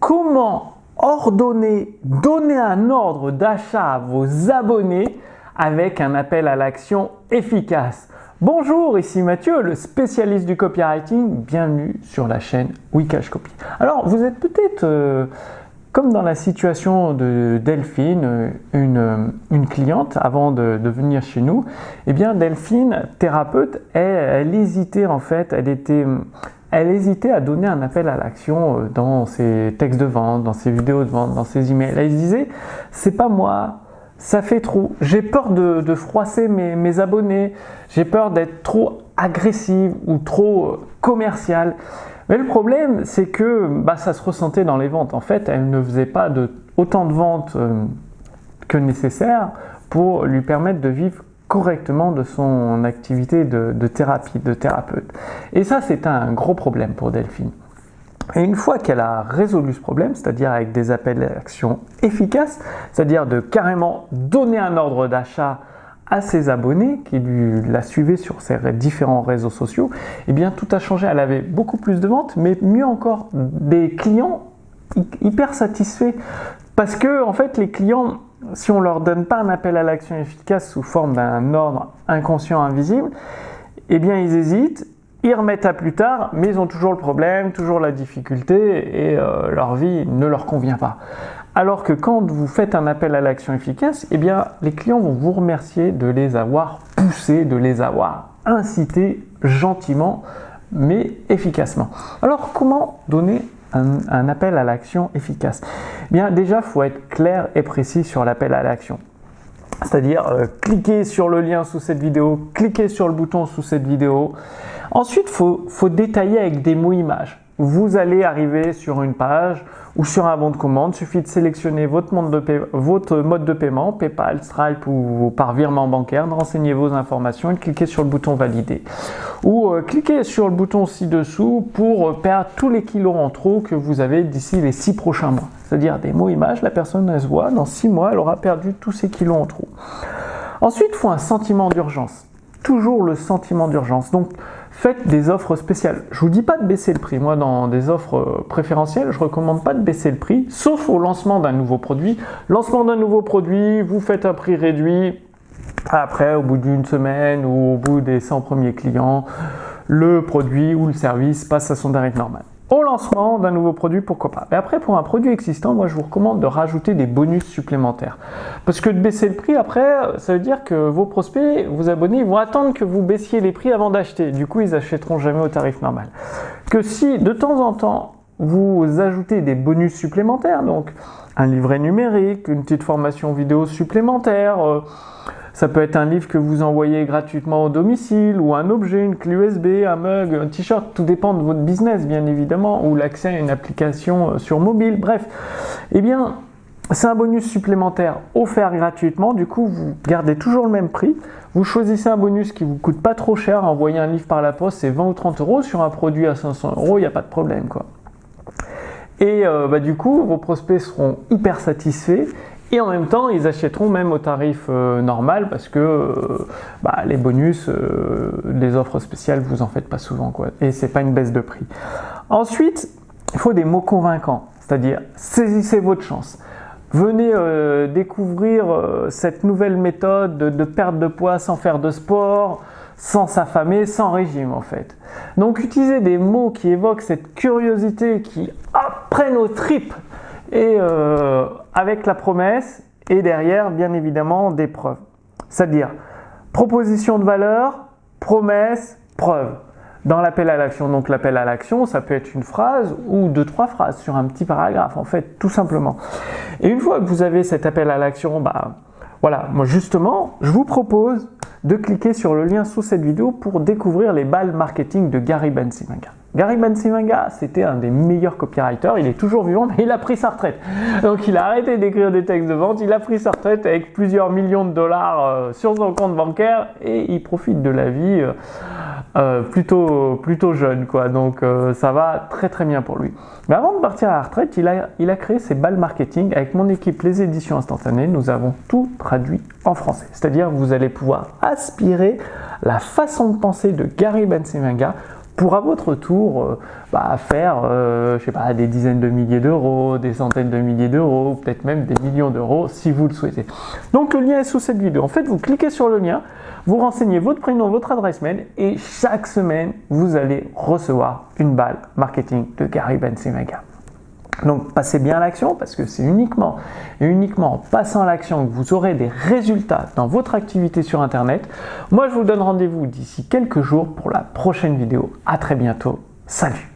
comment donner un ordre d'achat à vos abonnés avec un appel à l'action efficace. Bonjour, ici Mathieu, le spécialiste du copywriting. Bienvenue sur la chaîne Wikash Copy. Alors, vous êtes peut-être comme dans la situation de Delphine, une cliente, avant de venir chez nous. Eh bien, Delphine, thérapeute, elle hésitait en fait, elle hésitait à donner un appel à l'action dans ses textes de vente, dans ses vidéos de vente, dans ses emails. Elle se disait, c'est pas moi, ça fait trop. J'ai peur de froisser mes abonnés, j'ai peur d'être trop agressive ou trop commerciale. Mais le problème, c'est que ça se ressentait dans les ventes. En fait, elle ne faisait pas autant de ventes que nécessaire pour lui permettre de vivre correctement de son activité de thérapie, de thérapeute. Et ça, c'est un gros problème pour Delphine. Et une fois qu'elle a résolu ce problème, c'est-à-dire avec des appels à l'action efficaces, c'est-à-dire de carrément donner un ordre d'achat à ses abonnés qui la suivaient sur ses différents réseaux sociaux, eh bien tout a changé. Elle avait beaucoup plus de ventes, mais mieux encore, des clients hyper satisfaits. Parce que en fait, les clients, si on leur donne pas un appel à l'action efficace sous forme d'un ordre inconscient invisible, eh bien ils hésitent, ils remettent à plus tard, mais ils ont toujours le problème, toujours la difficulté et leur vie ne leur convient pas. Alors que quand vous faites un appel à l'action efficace, eh bien les clients vont vous remercier de les avoir poussés, de les avoir incités gentiment, mais efficacement. Alors comment donner un appel à l'action efficace? Eh bien déjà, il faut être clair et précis sur l'appel à l'action. C'est-à-dire cliquez sur le lien sous cette vidéo, cliquez sur le bouton sous cette vidéo. Ensuite, faut détailler avec des mots-images. Vous allez arriver sur une page ou sur un bon de commande, il suffit de sélectionner votre mode de paiement, PayPal, Stripe ou par virement bancaire, de renseigner vos informations et cliquez sur le bouton valider. Ou cliquez sur le bouton ci-dessous pour perdre tous les kilos en trop que vous avez d'ici les 6 prochains mois. C'est-à-dire des mots-images, la personne elle se voit, dans 6 mois, elle aura perdu tous ses kilos en trop. Ensuite, il faut un sentiment d'urgence. Toujours le sentiment d'urgence. Donc, faites des offres spéciales. Je ne vous dis pas de baisser le prix. Moi, dans des offres préférentielles, je ne recommande pas de baisser le prix, sauf au lancement d'un nouveau produit. Lancement d'un nouveau produit, vous faites un prix réduit. Après, au bout d'une semaine ou au bout des 100 premiers clients, le produit ou le service passe à son tarif normal. Au lancement d'un nouveau produit, pourquoi pas. Mais après, pour un produit existant, moi je vous recommande de rajouter des bonus supplémentaires. Parce que de baisser le prix, après, ça veut dire que vos prospects, vos abonnés, ils vont attendre que vous baissiez les prix avant d'acheter. Du coup, ils achèteront jamais au tarif normal. Que si, de temps en temps, vous ajoutez des bonus supplémentaires, donc un livret numérique, une petite formation vidéo supplémentaire, ça peut être un livre que vous envoyez gratuitement au domicile, ou un objet, une clé USB, un mug, un t-shirt, tout dépend de votre business bien évidemment, ou l'accès à une application sur mobile, bref. Eh bien, c'est un bonus supplémentaire offert gratuitement, du coup vous gardez toujours le même prix, vous choisissez un bonus qui ne vous coûte pas trop cher, envoyer un livre par la poste c'est 20 ou 30 euros, sur un produit à 500 euros, il n'y a pas de problème quoi. Et du coup, vos prospects seront hyper satisfaits. Et en même temps, ils achèteront même au tarif normal parce que les bonus, les offres spéciales, vous en faites pas souvent quoi. Et c'est pas une baisse de prix. Ensuite, il faut des mots convaincants, c'est-à-dire saisissez votre chance. Venez découvrir cette nouvelle méthode de perte de poids sans faire de sport, sans s'affamer, sans régime en fait. Donc utilisez des mots qui évoquent cette curiosité, qui prennent aux tripes. Et avec la promesse et derrière, bien évidemment, des preuves. C'est-à-dire proposition de valeur, promesse, preuve. Dans l'appel à l'action, donc l'appel à l'action, ça peut être une phrase ou 2-3 phrases sur un petit paragraphe, en fait, tout simplement. Et une fois que vous avez cet appel à l'action, moi justement, je vous propose de cliquer sur le lien sous cette vidéo pour découvrir les balles marketing de Gary Bencivenga. Gary Bencivenga, c'était un des meilleurs copywriters, il est toujours vivant, mais il a pris sa retraite. Donc il a arrêté d'écrire des textes de vente, il a pris sa retraite avec plusieurs millions de dollars sur son compte bancaire et il profite de la vie plutôt jeune quoi. Donc ça va très très bien pour lui. Mais avant de partir à la retraite, il a créé ses balles marketing avec mon équipe Les Éditions Instantanées. Nous avons tout traduit en français. C'est-à-dire que vous allez pouvoir aspirer la façon de penser de Gary Bencivenga pour à votre tour faire je sais pas, des dizaines de milliers d'euros, des centaines de milliers d'euros, ou peut-être même des millions d'euros si vous le souhaitez. Donc le lien est sous cette vidéo. En fait, vous cliquez sur le lien, vous renseignez votre prénom, votre adresse mail et chaque semaine, vous allez recevoir une balle marketing de Gary Bencimaga. Donc passez bien à l'action parce que c'est uniquement en passant à l'action que vous aurez des résultats dans votre activité sur Internet. Moi, je vous donne rendez-vous d'ici quelques jours pour la prochaine vidéo. À très bientôt. Salut!